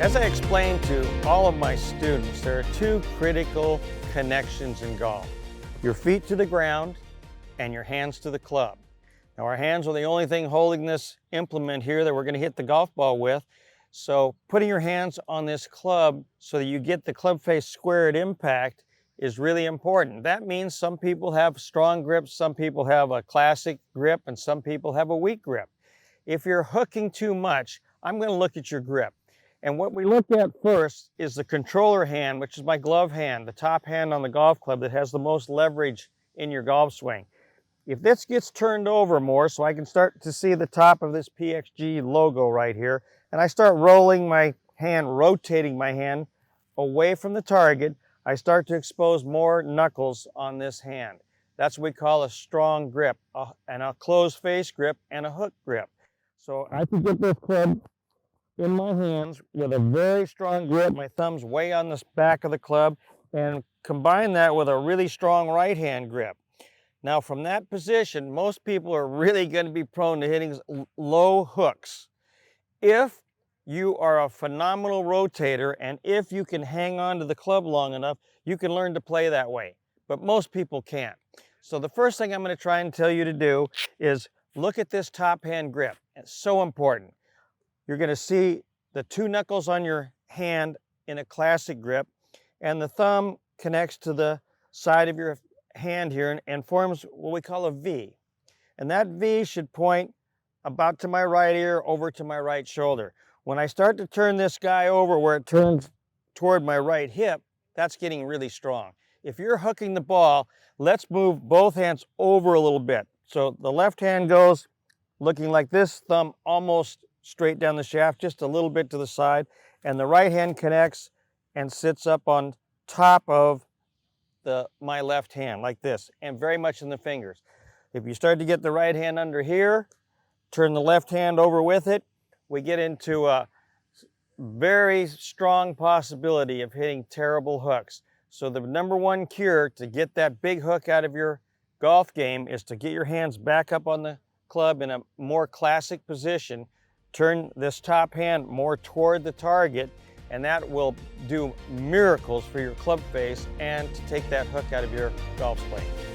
As I explained to all of my students, there are two critical connections in golf. Your feet to the ground and your hands to the club. Now our hands are the only thing holding this implement here that we're going to hit the golf ball with. So putting your hands on this club so that you get the club face square at impact is really important. That means some people have strong grips, some people have a classic grip, and some people have a weak grip. If you're hooking too much, I'm going to look at your grip. And what we look at first is the controller hand, which is my glove hand, the top hand on the golf club that has the most leverage in your golf swing. If this gets turned over more, so I can start to see the top of this PXG logo right here, and I start rolling my hand, rotating my hand away from the target, I start to expose more knuckles on this hand. That's what we call a strong grip, and a closed face grip and a hook grip. So I can get this club in my hands with a very strong grip, my thumb's way on the back of the club, and combine that with a really strong right hand grip. Now from that position, most people are really going to be prone to hitting low hooks. If you are a phenomenal rotator and if you can hang on to the club long enough, you can learn to play that way, but most people can't. So the first thing I'm going to try and tell you to do is look at this top hand grip. It's so important. You're going to see the two knuckles on your hand in a classic grip, and the thumb connects to the side of your hand here and forms what we call a V. And that V should point about to my right ear over to my right shoulder. When I start to turn this guy over where it turns toward my right hip, that's getting really strong. If you're hooking the ball, let's move both hands over a little bit. So the left hand goes looking like this, thumb almost straight down the shaft, just a little bit to the side, and the right hand connects and sits up on top of my left hand like this, and very much in the fingers. If you start to get the right hand under here, turn the left hand over with it, we get into a very strong possibility of hitting terrible hooks. So the number one cure to get that big hook out of your golf game is to get your hands back up on the club in a more classic position. Turn this top hand more toward the target, and that will do miracles for your club face and to take that hook out of your golf swing.